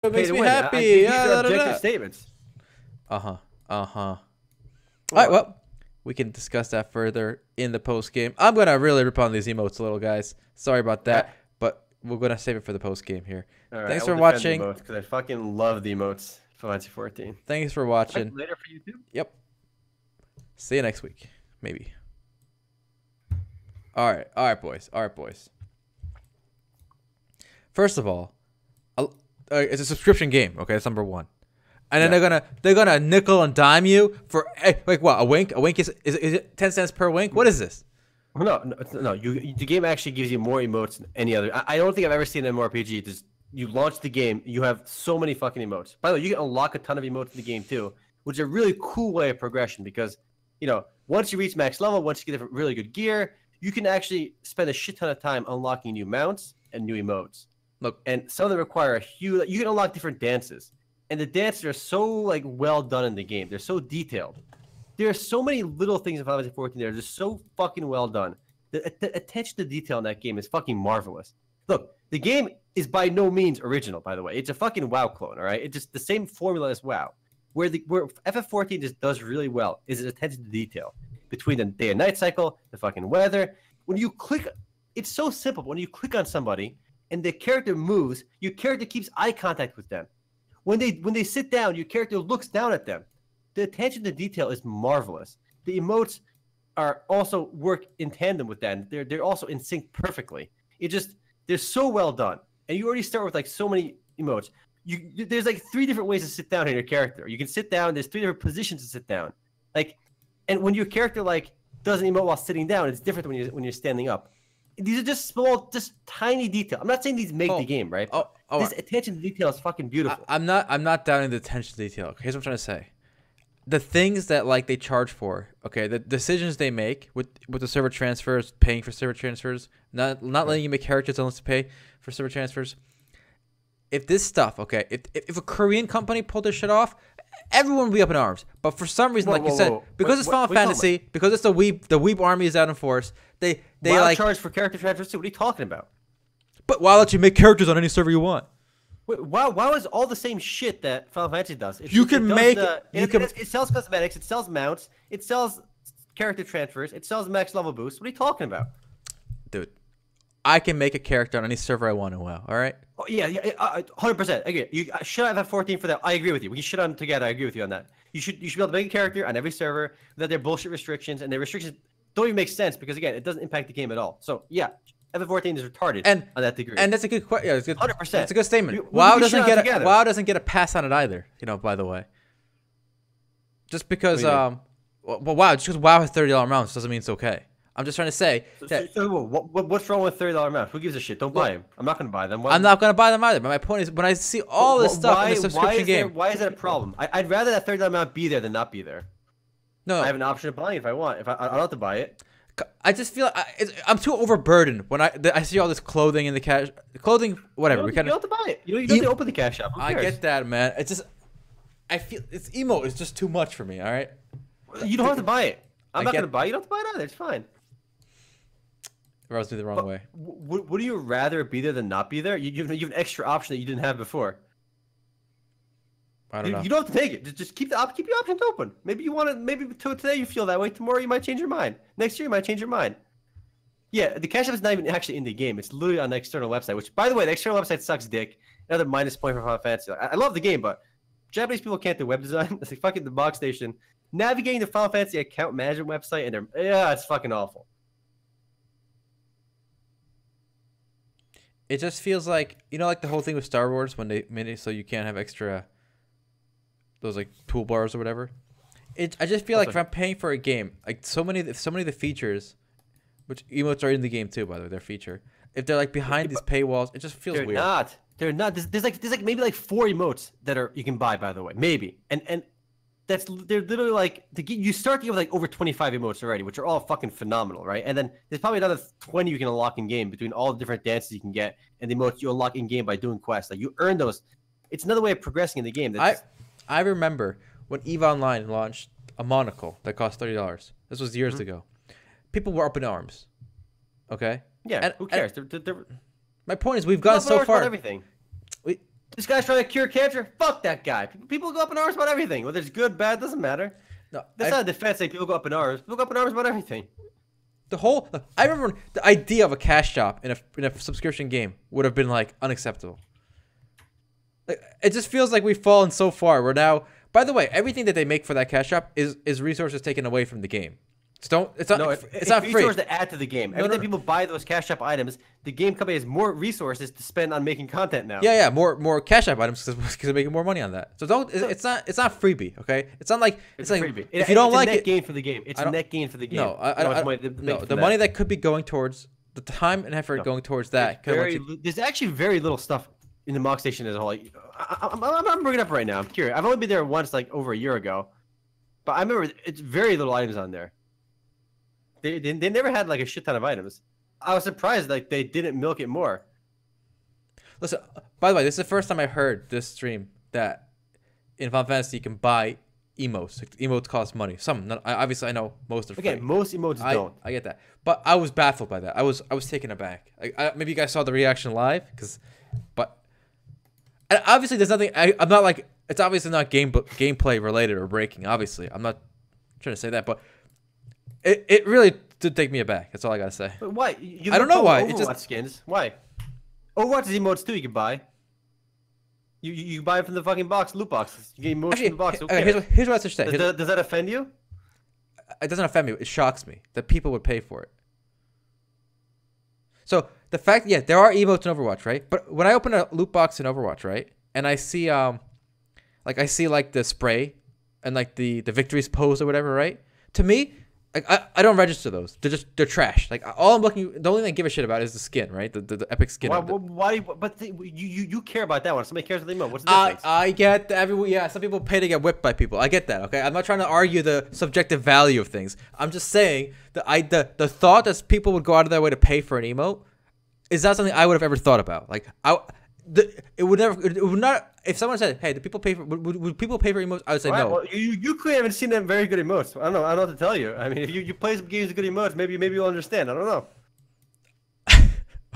It makes me happy. These are objective statements. Uh-huh. All right, well, we can discuss that further in the post game. I'm gonna really rip on these emotes a little, guys. Sorry about that, but we're gonna save it for the post game here. All right, thanks for watching. Because I fucking love the emotes. Final Fantasy 14. Thanks for watching. Later for YouTube. Yep. See you next week, maybe. All right, boys. First of all, it's a subscription game. Okay, that's number one. And then they're gonna nickel and dime you for like what, a wink? A wink is it 10 cents per wink? What is this? No. The game actually gives you more emotes than any other. I don't think I've ever seen an MMORPG. Just you launch the game, you have so many fucking emotes. By the way, you can unlock a ton of emotes in the game too, which is a really cool way of progression because once you reach max level, once you get really good gear, you can actually spend a shit ton of time unlocking new mounts and new emotes. Look, and some of them require a huge. You can unlock different dances. And the dances are so well done in the game. They're so detailed. There are so many little things in Final Fantasy 14 that are just so fucking well done. The attention to detail in that game is fucking marvelous. Look, the game is by no means original, by the way. It's a fucking WoW clone, all right? It's just the same formula as WoW. Where FF14 just does really well is its attention to detail. Between the day and night cycle, the fucking weather. When you click, it's so simple. When you click on somebody and the character moves, your character keeps eye contact with them. When they sit down, your character looks down at them. The attention to detail is marvelous. The emotes are also work in tandem with that. And they're also in sync perfectly. They're so well done. And you already start with so many emotes. There's 3 different ways to sit down in your character. You can sit down. There's 3 different positions to sit down. And when your character does an emote while sitting down, it's different when you're standing up. These are just small, just tiny details. I'm not saying these make the game, right? This attention to detail is fucking beautiful. I'm not doubting the attention to detail. Here's what I'm trying to say. The things that they charge for, okay, the decisions they make with the server transfers, paying for server transfers, not letting you make characters unless you pay for server transfers. If this stuff, okay, if a Korean company pulled this shit off, everyone would be up in arms. But for some reason, you said, because it's Final Fantasy, because it's the weeb army is out in force, they charge for character transfers too. What are you talking about? But why let you make characters on any server you want? Wait, why is all the same shit that Final Fantasy does? It sells cosmetics, it sells mounts, it sells character transfers, it sells max level boosts. What are you talking about? Dude, I can make a character on any server I want to. All right? Oh, yeah, 100%. Again, you should have 14 for that. I agree with you. We can shit on them together. I agree with you on that. You should be able to make a character on every server without their bullshit restrictions, and their restrictions don't even make sense because again, it doesn't impact the game at all. So yeah. FF14 is retarded on that degree. And that's a good question. Yeah, it's good. 100%. That's a good statement. WoW doesn't get a pass on it either. By the way. Just because WoW has $30 mounts doesn't mean it's okay. I'm just trying to say that. So what's wrong with $30 mounts? Who gives a shit? Don't buy them. I'm not going to buy them. I'm not going to buy them either. But my point is, when I see all this stuff in the subscription game, why is that a problem? I'd rather that $30 amount be there than not be there. No, I have an option of buying it if I want. If I don't have to buy it. I just feel I'm too overburdened when I see all this clothing in the cash, whatever. You don't have to buy it. You don't have to open the cash shop. I get that, man. It's just I feel it's emo. It's just too much for me. All right. You don't have to buy it. I'm not gonna buy it. You don't have to buy it either. It's fine. Rubs me the wrong way. Would you rather be there than not be there? You have an extra option that you didn't have before. I don't know. You don't have to take it. Just keep your options open. Maybe you want to. Maybe today you feel that way. Tomorrow you might change your mind. Next year you might change your mind. Yeah, the cash app is not even actually in the game. It's literally on the external website. Which, by the way, the external website sucks dick. Another minus point for Final Fantasy. I love the game, but Japanese people can't do web design. It's like fucking the box station. Navigating the Final Fantasy account management website, and it's fucking awful. It just feels like like the whole thing with Star Wars when they made it so you can't have extra. Those toolbars or whatever. I just feel if I'm paying for a game, so many of the features, which emotes are in the game too, by the way, they're feature. If they're behind these paywalls, it just feels weird. They're not. There's maybe 4 emotes that you can buy, by the way, maybe. And they're literally you start the game with over 25 emotes already, which are all fucking phenomenal, right? And then there's probably another 20 you can unlock in game between all the different dances you can get and the emotes you unlock in game by doing quests. You earn those. It's another way of progressing in the game. I remember when EVE Online launched a monocle that cost $30. This was years ago. People were up in arms. Okay? Yeah, who cares? My point is we've gone so far. Everything. This guy's trying to cure cancer. Fuck that guy. People go up in arms about everything. Whether it's good, bad, doesn't matter. No, That's not a defense. Like people go up in arms. People go up in arms about everything. I remember the idea of a cash shop in a subscription game would have been like unacceptable. Like, it just feels like we've fallen so far. We're now. By the way, everything that they make for that cash shop is resources taken away from the game. It's not free. Resources to add to the game. Every time people buy those cash shop items, the game company has more resources to spend on making content now. Yeah, more cash shop items because they're making more money on that. So it's not freebie, okay? It's not like it's like freebie. If you don't like it, it's net gain for the game. It's a net gain for the game. No, the money that could be going towards the time and effort going towards that. There's actually very little stuff in the mock station as a whole. Like, I'm bringing it up right now. I'm curious. I've only been there once, like over a year ago, but I remember it's very little items on there. They never had like a shit ton of items. I was surprised like they didn't milk it more. Listen, by the way, this is the first time I heard this stream that in Final Fantasy you can buy emotes. Like, emotes cost money. Obviously I know most are free. Again, most emotes don't. I get that, but I was baffled by that. I was taken aback. Maybe you guys saw the reaction live, but obviously there's nothing. I'm not like it's obviously not gameplay related or breaking. Obviously, I'm not trying to say that, but. It really did take me aback. That's all I gotta say. But why? I don't know why. Overwatch skins. Why? Overwatch is emotes too. You can buy. You buy it from the fucking box, loot boxes. You get emotes from the box. Okay, here's what I should say. Does that offend you? It doesn't offend me. It shocks me that people would pay for it. So the fact, yeah, there are emotes in Overwatch, right? But when I open a loot box in Overwatch, right, and I see like the spray and like the victories pose or whatever, right? To me. Like I don't register those. They're trash. Like all I'm looking, the only thing I give a shit about is the skin, right? The epic skin. Why? But you care about that one. Somebody cares about the emote. What's the difference? I get that yeah. Some people pay to get whipped by people. I get that. Okay, I'm not trying to argue the subjective value of things. I'm just saying that the thought that people would go out of their way to pay for an emote is not something I would have ever thought about. Like it would not. If someone said, "Hey, do people pay for? Would people pay for emotes?" I would say no. Well, you clearly haven't seen them very good emotes. I don't know what to tell you. I mean, if you play some games with good emotes, maybe you'll understand. I don't know.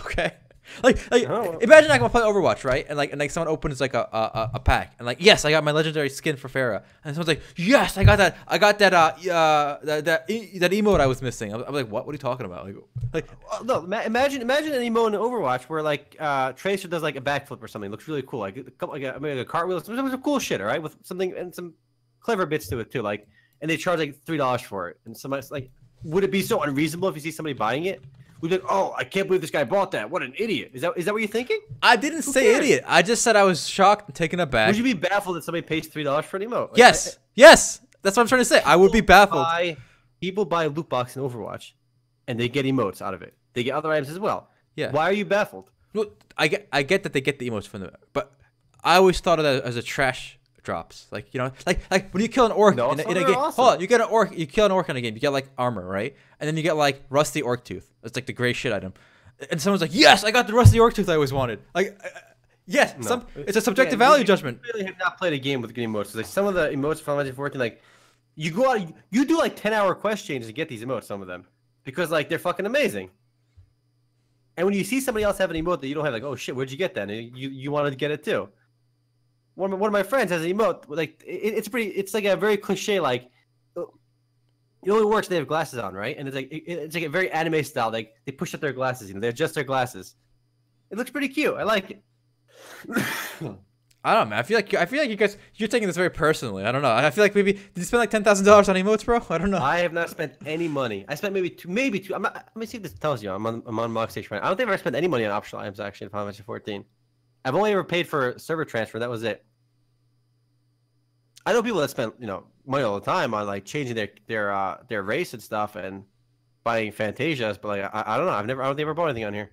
Okay. Like imagine I can play Overwatch, right? And like someone opens like a pack and like, yes, I got my legendary skin for Pharah. And someone's like, yes, I got that that emote I was missing. I'm like, what are you talking about? No, imagine an emote in Overwatch where like Tracer does like a backflip or something. It looks really cool. Like a cartwheel, some cool shit, all right, with something and some clever bits to it too. Like, and they charge like $3 for it. And somebody's like, would it be so unreasonable if you see somebody buying it? We'd be like, oh, I can't believe this guy bought that. What an idiot. Is that what you're thinking? I didn't say idiot. I just said I was shocked and taken aback. Would you be baffled that somebody pays $3 for an emote? Like, yes. Yes. That's what I'm trying to say. I would be baffled. People buy a loot box in Overwatch, and they get emotes out of it. They get other items as well. Yeah. Why are you baffled? Well, I get that they get the emotes from them, but I always thought of that as a trash drops. Like, you know, like when you kill an orc in a game. Awesome. Hold on, you kill an orc in a game, you get like armor, right? And then you get like rusty orc tooth. It's like the gray shit item. And someone's like, yes, I got the rusty orc tooth I always wanted. Like, yes, no. It's a subjective value judgment. I really have not played a game with good emotes. Like some of the emotes from Final Fantasy 14, like you go out, you do like 10-hour quest changes to get these emotes. Some of them, because like they're fucking amazing. And when you see somebody else have an emote that you don't have, like, oh shit, where'd you get that? And you wanted to get it too. One of my friends has an emote. Like it's like a very cliche. Like it only works if they have glasses on, right? And it's like a very anime style. Like they push up their glasses. You know, they adjust their glasses. It looks pretty cute. I like it. I don't know, man. I feel like you guys you're taking this very personally. I don't know. I feel like maybe did you spend like $10,000 on emotes, bro? I don't know. I have not spent any money. I spent maybe two. Let me see if this tells you. I'm on Mock Station right now. I don't think I've ever spent any money on optional items actually in Final Fantasy 14. I've only ever paid for server transfer. That was it. I know people that spend money all the time on like changing their race and stuff and buying Fantasias, but like I don't know. I don't think I've ever bought anything on here.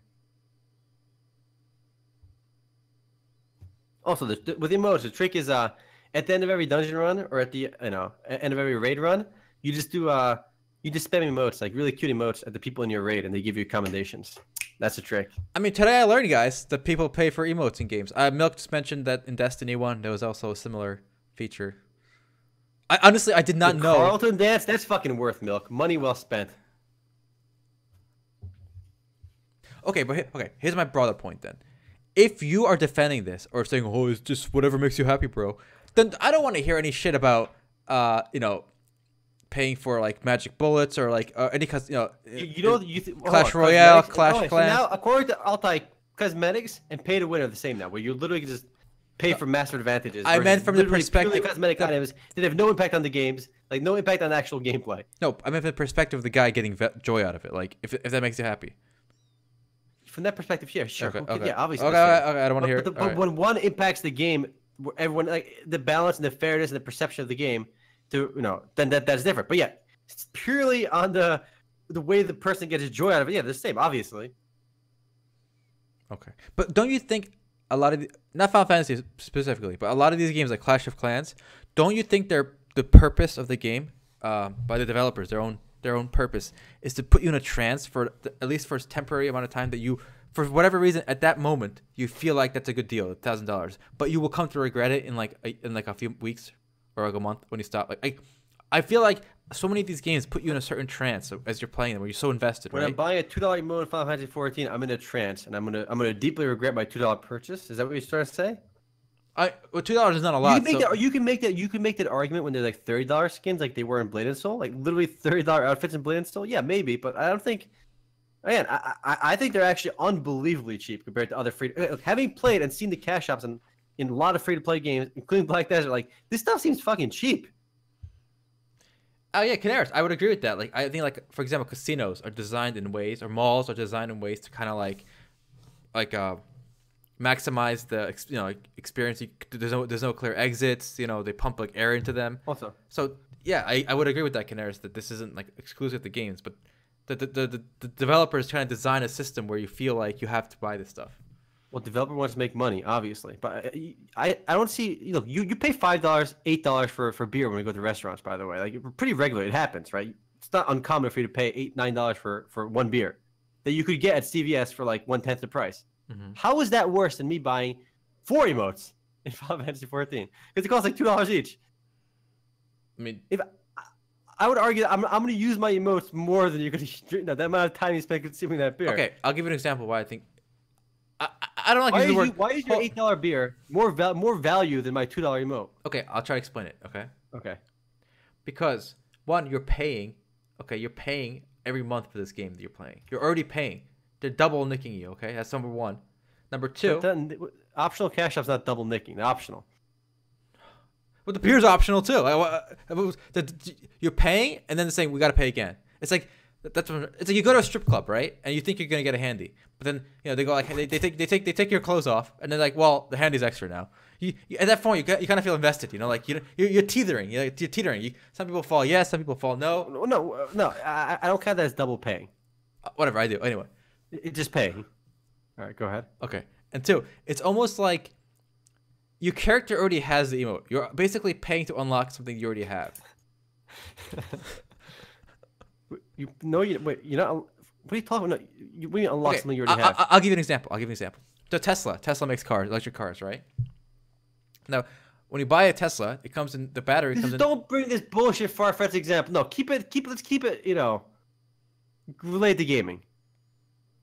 Also, with emotes, the trick is at the end of every dungeon run or at the end of every raid run, you just spam emotes, like really cute emotes at the people in your raid, and they give you commendations. That's a trick. I mean, today I learned, guys, that people pay for emotes in games. Milk just mentioned that in Destiny 1 there was also a similar feature. I did not know. Carlton dance, that's fucking worth milk. Money well spent. Okay, but here's my broader point then. if you are defending this or saying, "Oh, it's just whatever makes you happy, bro," then I don't want to hear any shit about, paying for like magic bullets or like any Clash Royale, Clash Clans. So now, according to Altai, cosmetics and pay to win are the same now, where you literally can just pay for master advantages. I meant from the perspective cosmetic items that have no impact on the games, like no impact on actual gameplay. No, I meant from the perspective of the guy getting joy out of it. Like if that makes you happy. From that perspective, yeah, sure. Okay. Yeah, obviously. Okay, I don't want to hear it. But when one impacts the game, everyone like the balance and the fairness and the perception of the game, then that's different. But yeah, it's purely on the way the person gets joy out of it. Yeah, they're the same, obviously. Okay, but don't you think a lot of not Final Fantasy specifically, but a lot of these games like Clash of Clans, don't you think they're the purpose of the game by the developers, their own purpose is to put you in a trance for at least for a temporary amount of time that you, for whatever reason, at that moment you feel like that's a good deal, $1,000, but you will come to regret it in like a few weeks or like a month when you stop. Like I feel like so many of these games put you in a certain trance as you're playing them, where you're so invested. When right? I'm buying a $2 emote in Final Fantasy 14, I'm in a trance, and I'm gonna deeply regret my $2 purchase. Is that what you're trying to say? Well, $2 is not a lot. You can make that argument when they're like $30 skins, like they were in Blade and Soul, like literally $30 outfits in Blade and Soul. Yeah, maybe, but I don't think. Again, I think they're actually unbelievably cheap compared to other free. Having played and seen the cash shops in a lot of free-to-play games, including Black Desert, like this stuff seems fucking cheap. Oh yeah, Canaris, I would agree with that. Like I think, like for example, casinos are designed in ways, or malls are designed in ways to kind of like maximize the experience. There's no clear exits. They pump like air into them. Also, so yeah, I would agree with that, Canaris, that this isn't like exclusive to games, but the developer is trying to design a system where you feel like you have to buy this stuff. Well, developer wants to make money, obviously, but I don't see. You pay $5, $8 for beer when we go to restaurants. By the way, like pretty regular. It happens, right? It's not uncommon for you to pay $8, $9 for one beer that you could get at CVS for like 1/10 the price. Mm-hmm. How is that worse than me buying 4 emotes in Final Fantasy 14? Because it costs like $2 each. I mean, if I would argue that I'm going to use my emotes more than you're going to. That amount of time you spend consuming that beer. Okay, I'll give you an example why I think. I don't like using the word. Why is your $8 beer more value than my $2 emote? Okay, I'll try to explain it. Okay. Because one, you're paying. Okay, you're paying every month for this game that you're playing. You're already paying. They're double nicking you. Okay, that's number one. Number two. Optional cash shop's not double nicking. They're optional. Well, the beer's optional too. You're paying, and then they're saying we got to pay again. It's like. It's like you go to a strip club, right? And you think you're gonna get a handy, but then they go like they take your clothes off, and they're like, well, the handy's extra now. You at that point you kind of feel invested, like you're teetering, you're teetering. Some people fall yes, some people fall no. No. I don't count that as double paying. Whatever, I do anyway. It's just paying. All right, go ahead. Okay, and two, it's almost like your character already has the emote. You're basically paying to unlock something you already have. You're not. What are you talking about? We unlock something you already have. I'll give you an example. So Tesla makes cars, electric cars, right? Now, when you buy a Tesla, it comes in the battery. Don't bring this bullshit far-fetched example. No, let's keep it. Related to gaming.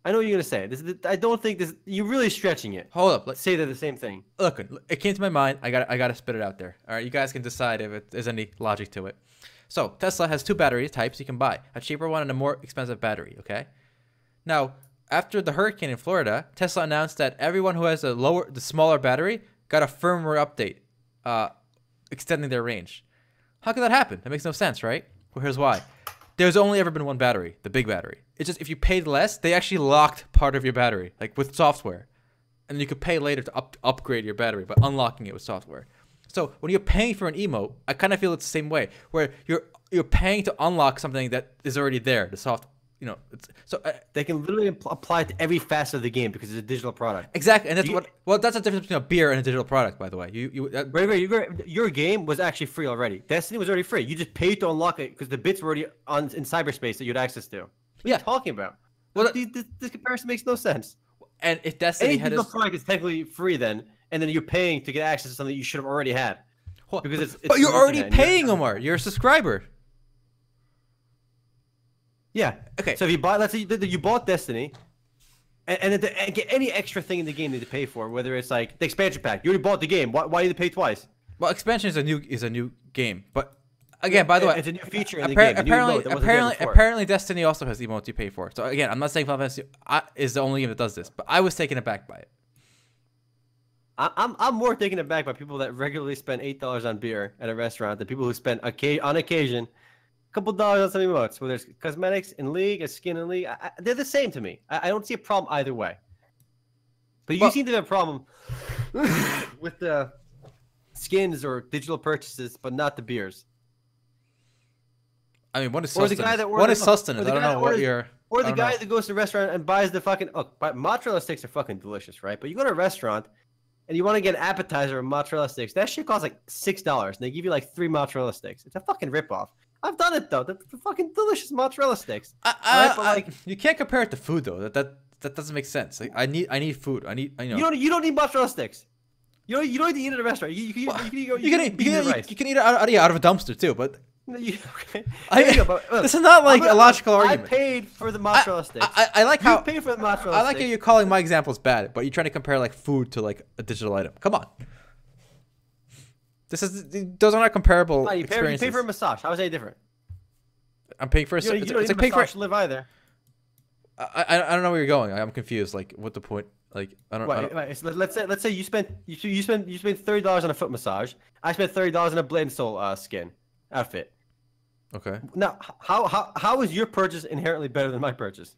I know what you're gonna say. I don't think this. You're really stretching it. Hold up. Let's say they're the same thing. Look, it came to my mind. I gotta spit it out there. All right, you guys can decide if there's any logic to it. So Tesla has 2 battery types you can buy, a cheaper one and a more expensive battery, okay? Now, after the hurricane in Florida, Tesla announced that everyone who has the smaller battery got a firmware update, extending their range. How could that happen? That makes no sense, right? Well, here's why. There's only ever been one battery, the big battery. It's just if you paid less, they actually locked part of your battery, like with software. And you could pay later to upgrade your battery by unlocking it with software. So when you're paying for an emote, I kind of feel it's the same way, where you're paying to unlock something that is already there, the soft, they can literally apply it to every facet of the game because it's a digital product. Exactly, and that's the difference between a beer and a digital product, by the way. Your game was actually free already. Destiny was already free. You just paid to unlock it because the bits were already in cyberspace that you had access to. What are you talking about? Well, this comparison makes no sense. And if Destiny had digital product is technically free then. And then you're paying to get access to something you should have already had. Because it's but you're already paying, Omar. You're a subscriber. Yeah. Okay. So if you let's say you bought Destiny, and get any extra thing in the game they need to pay for, whether it's like the expansion pack. You already bought the game. Why you need to pay twice? Well, expansion is a new game, but again, by the way, it's a new feature in the game. Apparently, Destiny also has emotes you pay for. So again, I'm not saying Final Fantasy is the only game that does this, but I was taken aback by it. I'm more taken aback by people that regularly spend $8 on beer at a restaurant than people who spend on occasion a couple dollars on some emotes. Whether it's cosmetics in League, a skin in League, they're the same to me. I don't see a problem either way. But you seem to have a problem with the skins or digital purchases, but not the beers. I mean, what is sustenance? What is sustenance? I don't know what you're. Or the guy that goes to a restaurant and buys the fucking. But mozzarella sticks are fucking delicious, right? But you go to a restaurant and you want to get an appetizer of mozzarella sticks. That shit costs like $6, and they give you like 3 mozzarella sticks. It's a fucking ripoff. I've done it though. They're fucking delicious mozzarella sticks. You can't compare it to food though. That doesn't make sense. Like I need food. You don't need mozzarella sticks. You don't need to eat at a restaurant. You can eat it out of a dumpster too, but. Okay. This is not like a logical argument. I paid for the mozzarella sticks. I like how you paid for the mozzarella I like how you're calling my examples bad, but you're trying to compare like food to like a digital item. Come on. Those are not comparable experiences. You pay for a massage. How is that different? I'm paying for a. You don't need a massage to live either. I don't know where you're going. I'm confused. Like, what the point? Like, I don't. Right. So let's say you spent $30 on a foot massage. I spent $30 on a blade and soul skin outfit. Okay. Now, how is your purchase inherently better than my purchase?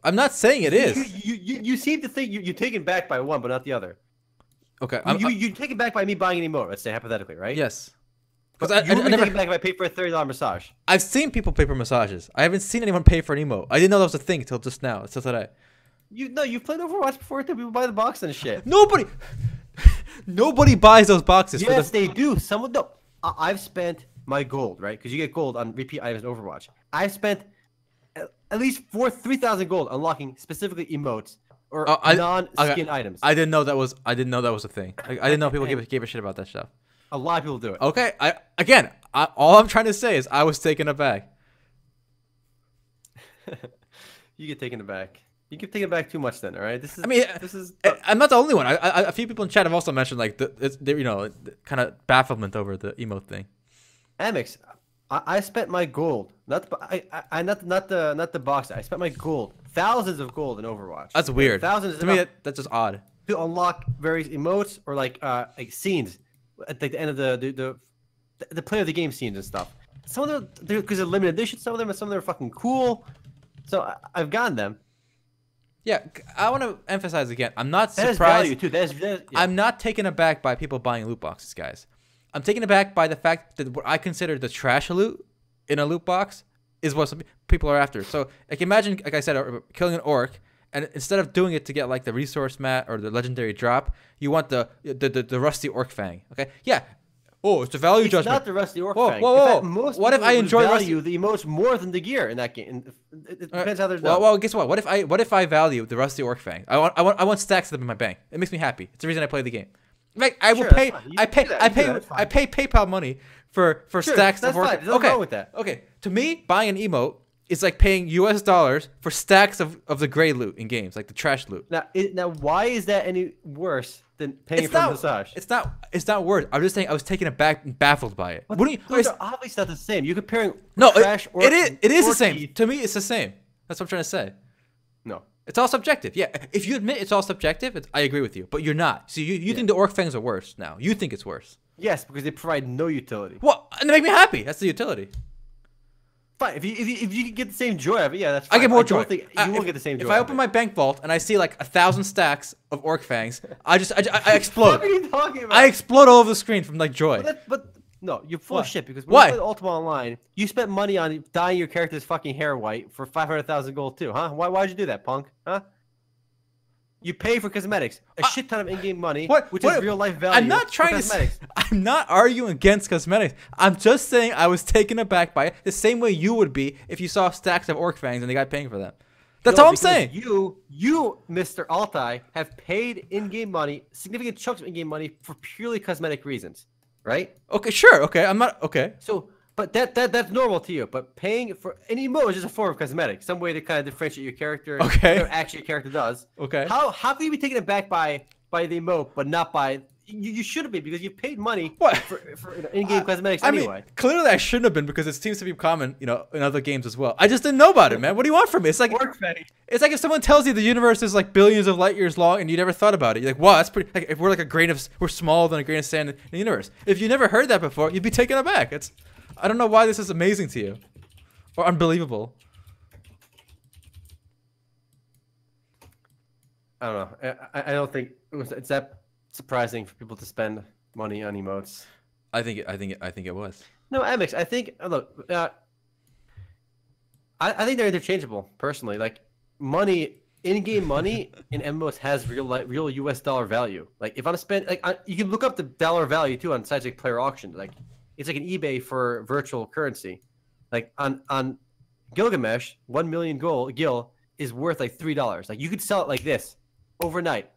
I'm not saying it is. You seem to think you're taken back by one, but not the other. Okay. You're taken back by me buying any more. Let's say hypothetically, right? Yes. Because you were taken back if I paid for a $30 massage. I've seen people pay for massages. I haven't seen anyone pay for an emote. I didn't know that was a thing until just now. Until today. You've played Overwatch before too. People buy the box and shit. Nobody buys those boxes. Yes, they do. Someone no. I've spent my gold, right? Because you get gold on repeat items in Overwatch. I've spent at least 3,000 gold unlocking specifically emotes or non-skin items. I didn't know that was a thing. I didn't know people gave a shit about that stuff. A lot of people do it. Okay, all I'm trying to say is I was taken aback. You get taken aback. You get taken aback too much, then. All right. I'm not the only one. A few people in chat have also mentioned like the kind of bafflement over the emote thing. Amex, I spent my gold, not the box. I spent my gold, thousands of gold in Overwatch. That's weird. Thousands to me. That's just odd. To unlock various emotes or like scenes at the end of the play of the game scenes and stuff. Some of them because they're limited edition. Some of them are fucking cool. So I've gotten them. Yeah, I want to emphasize again. I'm not surprised. That has value too. Yeah. I'm not taken aback by people buying loot boxes, guys. I'm taken aback by the fact that what I consider the trash loot in a loot box is what some people are after. So, like, imagine, like I said, killing an orc, and instead of doing it to get like the resource mat or the legendary drop, you want the rusty orc fang. Okay, yeah. Oh, it's a value judgment. It's not the rusty orc fang. Whoa. What if I enjoy value the emotes more than the gear in that game? It depends how they're done. Well, guess what? What if I value the rusty orc fang? I want stacks of them in my bank. It makes me happy. It's the reason I play the game. Like I will pay. I pay PayPal money for stacks of orc. There's nothing wrong with that. Okay. To me, buying an emote is like paying US dollars for stacks of the gray loot in games, like the trash loot. Now, why is that any worse than paying for a massage? It's not worse. I'm just saying I was taken aback and baffled by it. Those are obviously not the same. You're comparing trash or it is the same. To me, it's the same. That's what I'm trying to say. No. It's all subjective. Yeah, if you admit it's all subjective, I agree with you. But you're not. So you think the orc fangs are worse now. You think it's worse. Yes, because they provide no utility. Well, and they make me happy. That's the utility. Fine. If you can get the same joy out of it, yeah, that's fine. I get more joy. You won't get the same joy. If I open my bank vault and I see like 1,000 stacks of orc fangs, I explode. What are you talking about? I explode all over the screen from like joy. But no, you're full of shit because when you played Ultima Online, you spent money on dyeing your character's fucking hair white for 500,000 gold too, huh? Why'd you do that, punk? Huh? You pay for cosmetics, a shit ton of in-game money, which is real life value. I'm not trying to. I'm not arguing against cosmetics. I'm just saying I was taken aback by it the same way you would be if you saw stacks of orc fangs and the guy paying for them. That's all I'm saying. You, Mr. Altai, have paid in-game money, significant chunks of in-game money for purely cosmetic reasons, right? Okay, sure. Okay, I'm not okay. So But that's normal to you. But paying for an emote is just a form of cosmetic, some way to kind of differentiate your character. Okay. What actually your character does. Okay. How can you be taken aback by the emote, but not by you shouldn't be because you paid money What? for in-game cosmetics I anyway. mean, clearly I shouldn't have been because it seems to be common, in other games as well. I just didn't know about it, man. What do you want from me? It's like Orc Fangs. it's like if someone tells you the universe is like billions of light years long and you never thought about it. You're like, wow, that's pretty. Like if we're like we're smaller than a grain of sand in the universe. If you never heard that before, you'd be taken aback. I don't know why this is amazing to you, or unbelievable. I don't know. I don't think it's that surprising for people to spend money on emotes. I think it was. No, Amex. I think look. I think they're interchangeable. Personally, like money, in-game money in MMOs has real US dollar value. Like if I'm spend you can look up the dollar value too on sites like Player Auction. Like it's like an eBay for virtual currency. Like on Gilgamesh, 1 million gil is worth like $3. Like you could sell it like this overnight.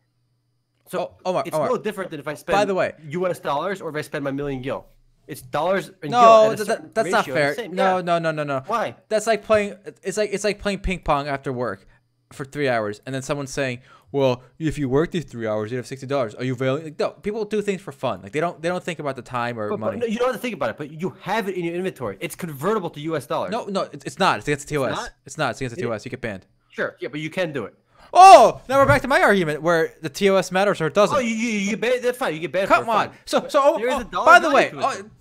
So it's no different than if I spend by the way, US dollars or if I spend my million gil. It's dollars and no, gil. That's not fair. No. Why? That's like playing. It's like playing ping pong after work for 3 hours, and then someone's saying, "Well, if you work these 3 hours, you have $60. Are you available?" Like, no, people do things for fun. Like they don't think about the time or money. But you don't have to think about it. But you have it in your inventory. It's convertible to US dollars. No, it's not. It's against the TOS. It's not. It's against the TOS. You get banned. Sure. Yeah, but you can do it. Oh, now we're back to my argument where the TOS matters or it doesn't. Oh, you get banned. That's fine. You get banned. Come on. So by the way,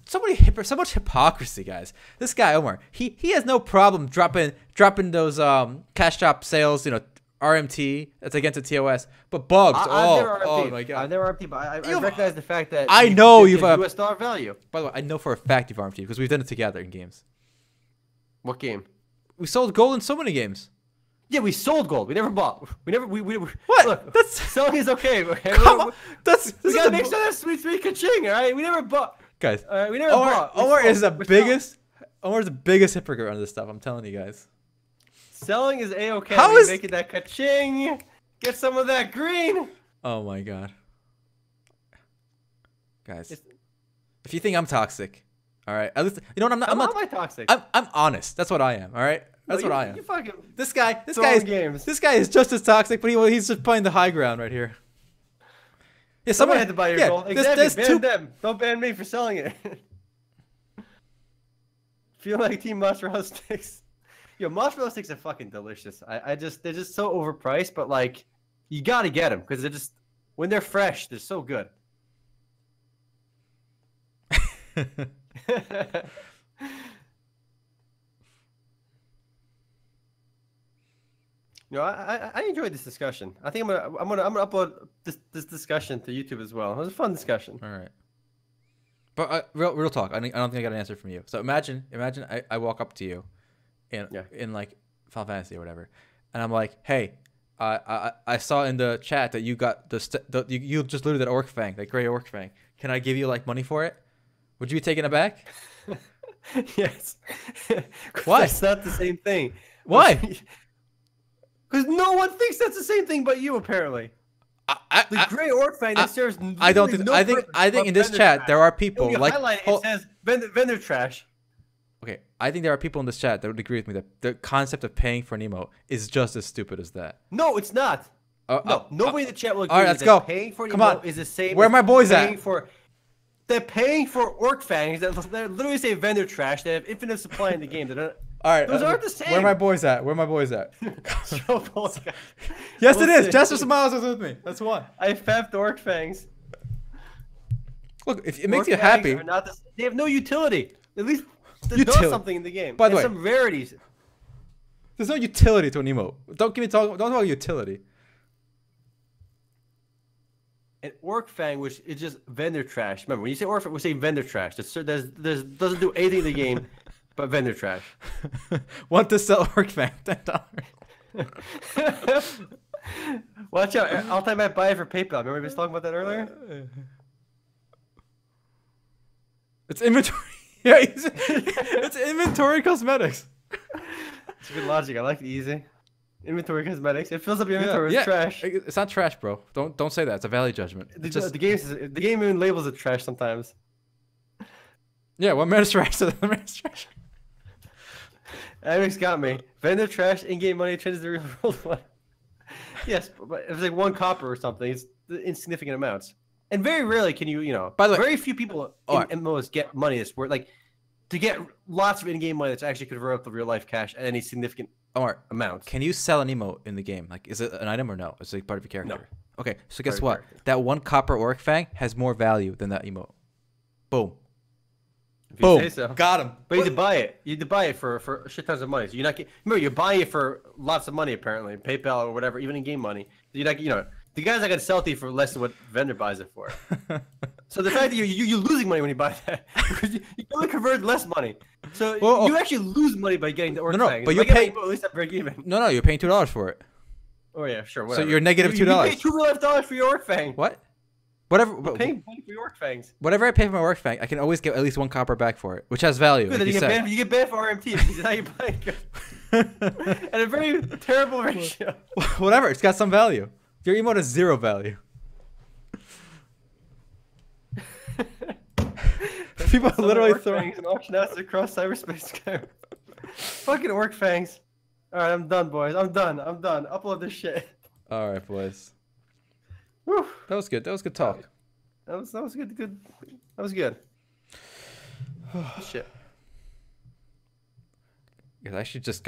so much hypocrisy, guys. This guy Omar, he has no problem dropping those cash shop sales, RMT. That's against the TOS, but bugs. Oh my god. I've never RMT, but I recognize the fact that I know you've US dollar value. By the way, I know for a fact you've RMT because we've done it together in games. What game? We sold gold in so many games. Yeah, we sold gold. We never bought. We What? Look, that's selling is okay. Come on. We gotta make sure that's sweet ka-ching, all right? We never bought. Guys, all right, we never bought. Omar is the biggest hypocrite on this stuff. I'm telling you guys. Selling is a-okay. How is making that ka-ching? Get some of that green. Oh my god. Guys, if you think I'm toxic, all right. At least you know what I'm not. I'm not toxic. I'm honest. That's what I am. All right. That's what I am. You fucking this guy is just as toxic, but he's just playing the high ground right here. Yeah, someone had to buy your gold. Exactly. Ban them. Don't ban me for selling it. Feel like Team Mozzarella Sticks. Yo, mozzarella sticks are fucking delicious. They're just so overpriced, but like, you gotta get them because they're just when they're fresh, they're so good. I enjoyed this discussion. I think I'm gonna upload this discussion to YouTube as well. It was a fun discussion. All right. But real talk. I don't think I got an answer from you. So imagine I walk up to you, in like Final Fantasy or whatever, and I'm like, hey, I saw in the chat that you got you just looted that Orc Fang, that gray Orc Fang. Can I give you like money for it? Would you be taken aback? Yes. Why? That's not the same thing. Why? Because no one thinks that's the same thing but you, apparently. The gray Orc Fang that serves I don't think. I think in this chat there are people like. It says vendor trash. Okay, I think there are people in this chat that would agree with me that the concept of paying for an emote is just as stupid as that. No, it's not. Nobody in the chat will agree. All right, let's go. Paying for an Come emote on. is the same. Where are my boys at? They're paying for Orc Fangs that literally say vendor trash. They have infinite supply in the game. All right, those aren't the same. Where are my boys at? Yes, yes, it is. Jester Smiles is with me. That's one. I fapped Orc Fangs. Look, if it makes you happy. They have no utility. At least they do something in the game. By the way, some rarities. There's no utility to an emote. Don't talk about utility. An Orc Fang, which is just vendor trash. Remember, when you say Orc Fang, we say vendor trash. There's doesn't do anything in the game but vendor trash. Want to sell Orc Fang? $10. Watch out. All time I buy it for PayPal. Remember we was talking about that earlier? It's inventory. Yeah, it's inventory cosmetics. It's good logic. I like the easy. Inventory cosmetics. It fills up your inventory with trash. It's not trash, bro. Don't say that. It's a value judgment. The game even labels it trash sometimes. Yeah, what matters trash? The matters trash. Alex got me. Vendor trash, in-game money changes the real world. Yes, but if it's like 1 copper or something, it's insignificant amounts. And very rarely can you, By the way, very few people in MMOs get money that's worth, like, to get lots of in-game money that's actually converted to real-life cash at any significant amount. Can you sell an emote in the game? Like, is it an item or no? It's like part of your character. No. Okay, so guess what? That 1 copper Orc Fang has more value than that emote. Boom. If you say so. Got him. But you need to buy it. You need to buy it for shit tons of money. So you're not remember, you're buying it for lots of money apparently, PayPal or whatever, even in-game money. You're not, the guy's not gonna sell to you for less than what vendor buys it for. So the fact that you're losing money when you buy that, because you only convert less money. So you actually lose money by getting the Orc Fangs. But you pay. At least I break even. No, you're paying $2 for it. Oh yeah, sure. Whatever. So you're negative $2. You pay $2 for your Orc Fang. What? Whatever. You're paying money for your Orc Fangs. Whatever I pay for my Orc Fang, I can always get at least 1 copper back for it, which has value. Good, like you get banned for RMT because now you're buying it. At a very terrible ratio. Whatever, it's got some value. Your emote has 0 value. People are literally throwing auction houses across cyberspace. Fucking Orc Fangs. All right, I'm done, boys. I'm done. Upload this shit. All right, boys. Whew. That was good. That was good talk. That was good. Good. That was good. Shit. I should just go.